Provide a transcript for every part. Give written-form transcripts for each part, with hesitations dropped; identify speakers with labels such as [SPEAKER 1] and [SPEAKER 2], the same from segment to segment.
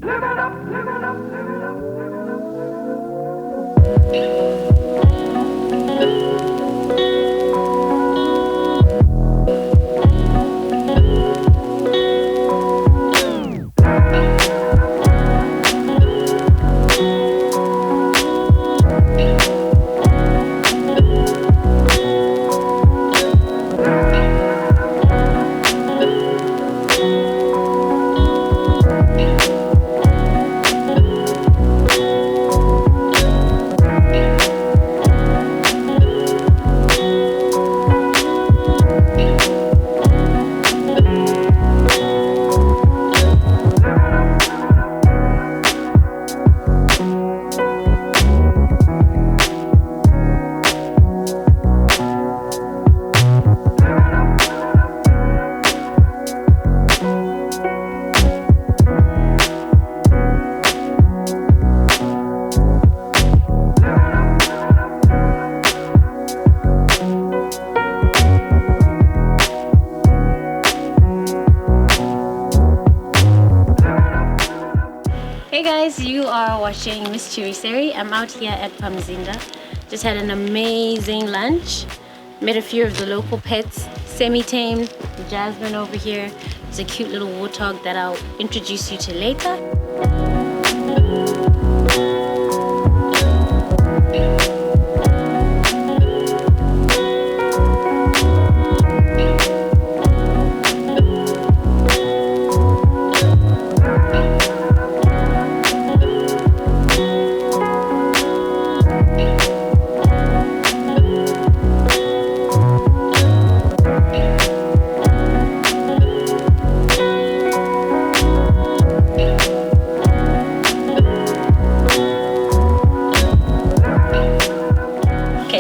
[SPEAKER 1] Hey guys, you are watching Miss Chiriseri. I'm out here at Pamzinda. Just had an amazing lunch. Met a few of the local pets, semi-tamed. Jasmine over here is a cute little warthog that I'll introduce you to later.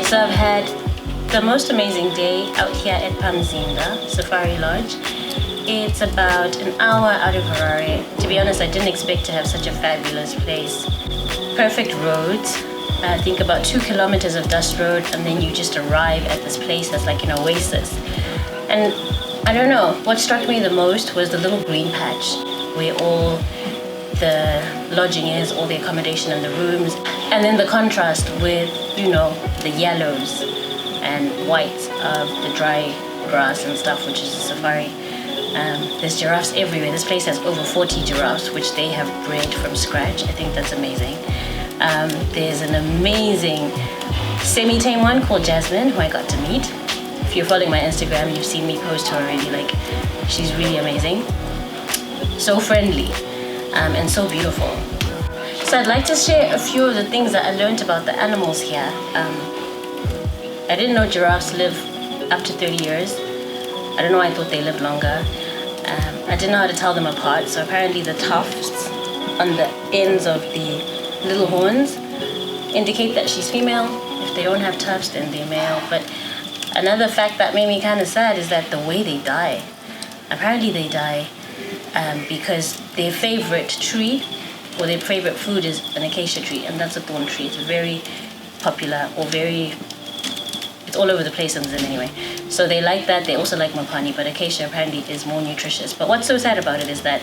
[SPEAKER 1] So I've had the most amazing day out here at Pamuzinda Safari Lodge. It's about an hour out of Harare. To be honest, I didn't expect to have such a fabulous place. Perfect roads. I think about 2 kilometers of dust road, and then you just arrive at this place that's like an oasis. And I don't know, what struck me the most was the little green patch where all the lodging is, all the accommodation and the rooms, and then the contrast with, you know, the yellows and whites of the dry grass and stuff, which is a safari. There's giraffes everywhere. This place has over 40 giraffes, which they have bred from scratch. I think that's amazing. There's an amazing semi-tame one called Jasmine, who I got to meet. If you're following my Instagram, you've seen me post her already. Like, she's really amazing. So friendly. And so beautiful. So I'd like to share a few of the things that I learned about the animals here. I didn't know giraffes live up to 30 years. I don't know why I thought they lived longer. I didn't know how to tell them apart. So apparently the tufts on the ends of the little horns indicate that she's female. If they don't have tufts, then they're male. But another fact that made me kind of sad is that the way they die. Apparently they die because their favorite tree or their favorite food is an acacia tree, and that's a thorn tree. It's very popular, or it's all over the place in Zim anyway. So they like that. They also like mopani, but acacia apparently is more nutritious. But what's so sad about it is that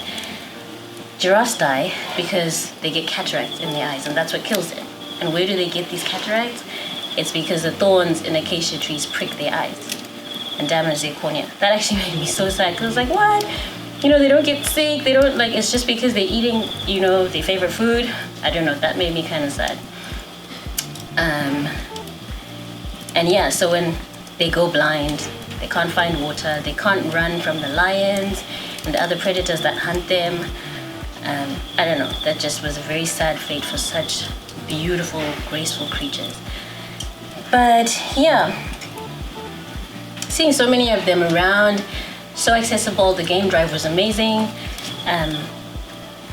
[SPEAKER 1] giraffes die because they get cataracts in their eyes, and that's what kills them. And where do they get these cataracts? It's because the thorns in acacia trees prick their eyes and damage their cornea. That actually made me so sad, because it's like, what? You know, they don't get sick, they don't, like, it's just because they're eating, you know, their favorite food. I don't know, that made me kind of sad. And yeah, so when they go blind, they can't find water, they can't run from the lions and the other predators that hunt them. I don't know, that just was a very sad fate for such beautiful, graceful creatures. But yeah, seeing so many of them around, so accessible. The game drive was amazing.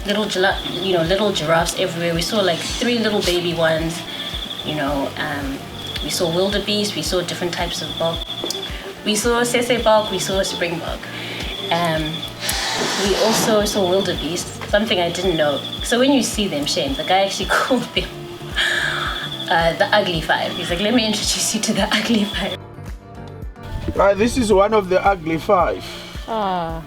[SPEAKER 1] Little giraffes everywhere. We saw like 3 little baby ones. You know, we saw wildebeest. We saw different types of bog. We saw sese bog. We saw springbok. We also saw wildebeest. Something I didn't know. So when you see them, Shane, the guy actually called them the ugly 5. He's like, let me introduce you to the ugly 5.
[SPEAKER 2] This is one of the ugly 5.
[SPEAKER 1] Oh.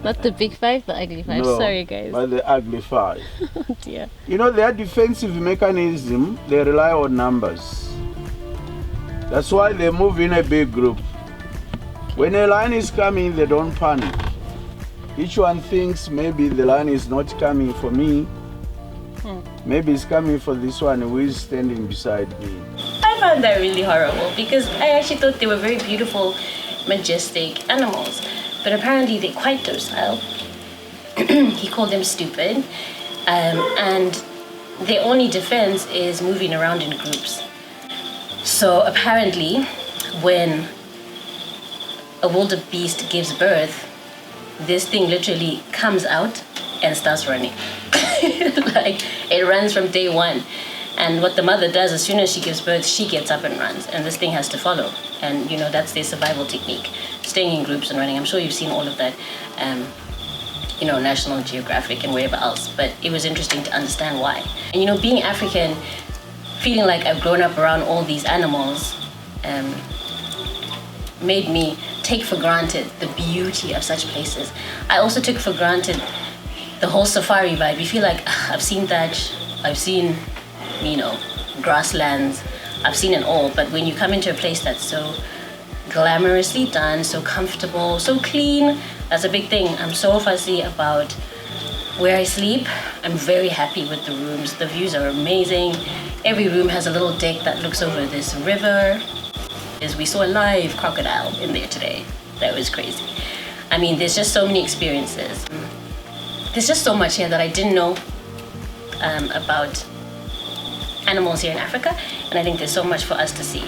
[SPEAKER 1] Not the big five, the ugly five.
[SPEAKER 2] No,
[SPEAKER 1] Sorry, guys.
[SPEAKER 2] but the ugly five.
[SPEAKER 1] Oh dear.
[SPEAKER 2] You know, their defensive mechanism, they rely on numbers. That's why they move in a big group. When a lion is coming, they don't panic. Each one thinks maybe the lion is not coming for me. Maybe it's coming for this one who is standing beside me.
[SPEAKER 1] I found that really horrible because I actually thought they were very beautiful, majestic animals. But apparently they're quite docile. He called them stupid. And their only defense is moving around in groups. So apparently when a wildebeest gives birth, this thing literally comes out and starts running. Like, it runs from day one. And what the mother does, as soon as she gives birth, she gets up and runs. And this thing has to follow. And, you know, that's their survival technique. Staying in groups and running. I'm sure you've seen all of that, you know, National Geographic and wherever else. But it was interesting to understand why. And, you know, being African, feeling like I've grown up around all these animals, made me take for granted the beauty of such places. I also took for granted the whole safari vibe. You feel like, I've seen that, I've seen, you know, grasslands, I've seen it all. But when you come into a place that's so glamorously done, so comfortable, so clean, that's a big thing. I'm so fussy about where I sleep. I'm very happy with the rooms. The views are amazing. Every room has a little deck that looks over this river. We saw a live crocodile in there today. That was crazy. I mean, there's just so many experiences. There's just so much here that I didn't know about animals here in Africa, and I think there's so much for us to see.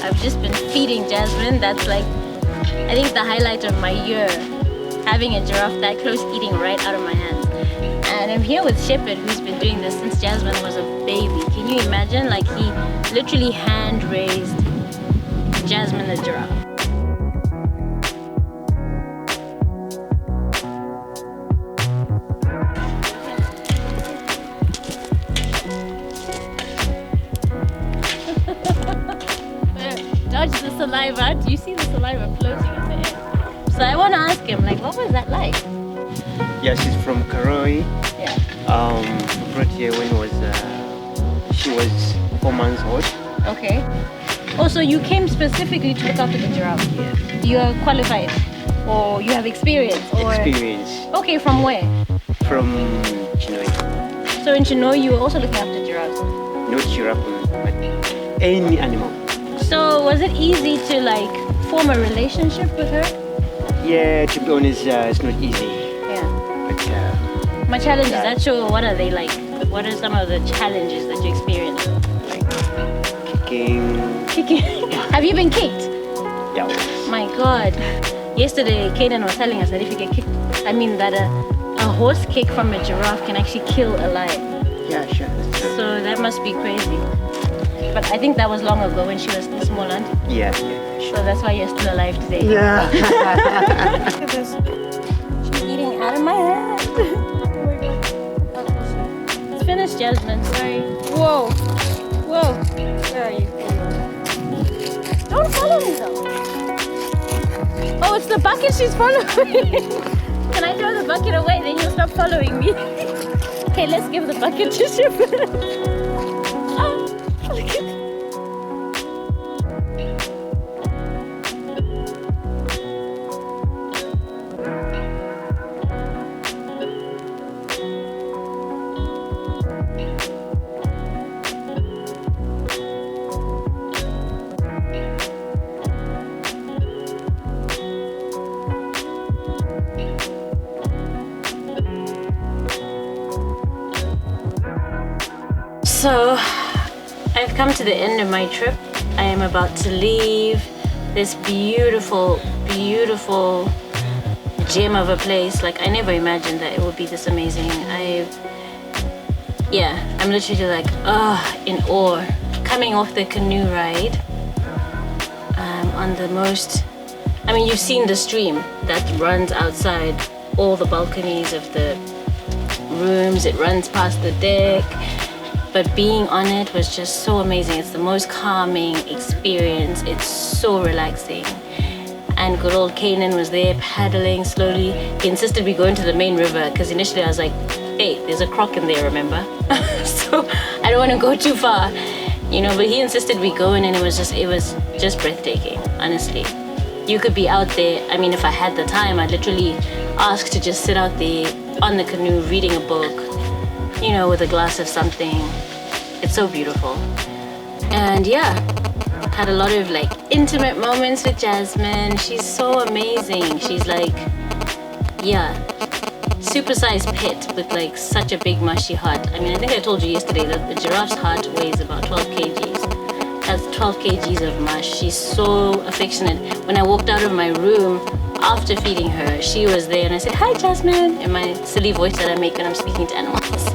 [SPEAKER 1] I've just been feeding Jasmine. That's like, I think the highlight of my year, having a giraffe that close eating right out of my hands. And I'm here with Shepherd, who's been doing this since Jasmine was a baby. Can you imagine? Like, he literally hand raised Jasmine the giraffe. Dodge the saliva. Do you see the saliva floating in the air? So I want to ask him, like, what was that like?
[SPEAKER 3] Yeah, she's from Karoi.
[SPEAKER 1] Yeah.
[SPEAKER 3] Brought here when she was 4 months old.
[SPEAKER 1] Okay. Oh, so you came specifically to look after the giraffe?
[SPEAKER 3] Yeah.
[SPEAKER 1] You are qualified, or you have experience? Or...
[SPEAKER 3] Experience.
[SPEAKER 1] Okay, from where?
[SPEAKER 3] From Chinoi.
[SPEAKER 1] So in Chinoi, you were also looking after giraffes?
[SPEAKER 3] Not giraffe, but any animal.
[SPEAKER 1] So was it easy to like form a relationship with her?
[SPEAKER 3] Yeah, to be honest, it's not easy.
[SPEAKER 1] Yeah.
[SPEAKER 3] But
[SPEAKER 1] my challenges, that's sure. What are they like? What are some of the challenges that you experience?
[SPEAKER 3] like kicking.
[SPEAKER 1] Kicking? Have you been kicked?
[SPEAKER 3] Yeah.
[SPEAKER 1] My God. Yesterday, Kaden was telling us that if you get kicked, that a horse kick from a giraffe can actually kill a lion.
[SPEAKER 3] Yeah, sure. That's true.
[SPEAKER 1] So that must be crazy. But I think that was long ago when she was still small, auntie.
[SPEAKER 3] Yeah, sure.
[SPEAKER 1] So that's why you're still alive today.
[SPEAKER 3] Yeah.
[SPEAKER 1] Look at this. She's eating out of my hand. It's finished, Jasmine. Sorry. Whoa. Whoa. Where are you? Don't follow me though. Oh, it's the bucket she's following. Can I throw the bucket away? Then you'll stop following me. Okay, let's give the bucket to Shepherd. Look at that. So I've come to the end of my trip. I am about to leave this beautiful, beautiful gem of a place. Like, I never imagined that it would be this amazing. I'm literally like, in awe. Coming off the canoe ride on the most, I mean, you've seen the stream that runs outside all the balconies of the rooms. It runs past the deck, but being on it was just so amazing. It's the most calming experience. It's so relaxing. And good old Kanan was there paddling slowly. He insisted we go into the main river because initially I was like, hey, there's a croc in there, remember? So I don't want to go too far, you know, but he insisted we go in, and it was just breathtaking, honestly. You could be out there. I mean, if I had the time, I'd literally ask to just sit out there on the canoe reading a book, you know, with a glass of something. It's so beautiful. And yeah, had a lot of like intimate moments with Jasmine. She's so amazing. She's like, supersized pet with like such a big mushy heart. I mean, I think I told you yesterday that the giraffe's heart weighs about 12 kgs. That's 12 kgs of mush. She's so affectionate. When I walked out of my room after feeding her, she was there, and I said, hi Jasmine, in my silly voice that I make when I'm speaking to animals.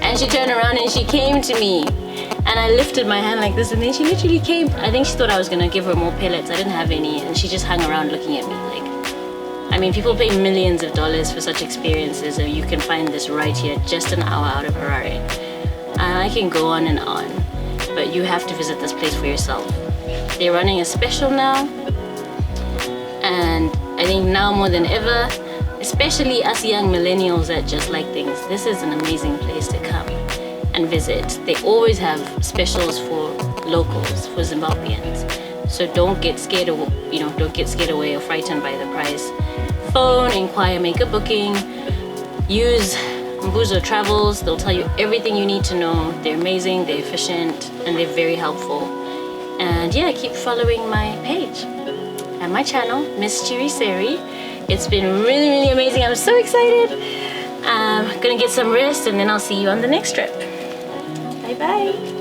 [SPEAKER 1] And she turned around and she came to me, and I lifted my hand like this, and then she literally came. I think she thought I was gonna give her more pellets. I didn't have any, and she just hung around looking at me like, I mean, people pay millions of dollars for such experiences, and you can find this right here, just an hour out of Harare. And I can go on and on, but you have to visit this place for yourself. They're running a special now, and I think now more than ever, especially us young millennials that just like things, this is an amazing place to come and visit. They always have specials for locals, for Zimbabweans. So don't get scared away or frightened by the price. Phone, inquire, make a booking, use Mbuzo Travels. They'll tell you everything you need to know. They're amazing, they're efficient, and they're very helpful. And yeah, keep following my page and my channel, Miss Chiriseri. It's been really, really amazing. I'm so excited. I'm gonna get some rest, and then I'll see you on the next trip. Bye bye.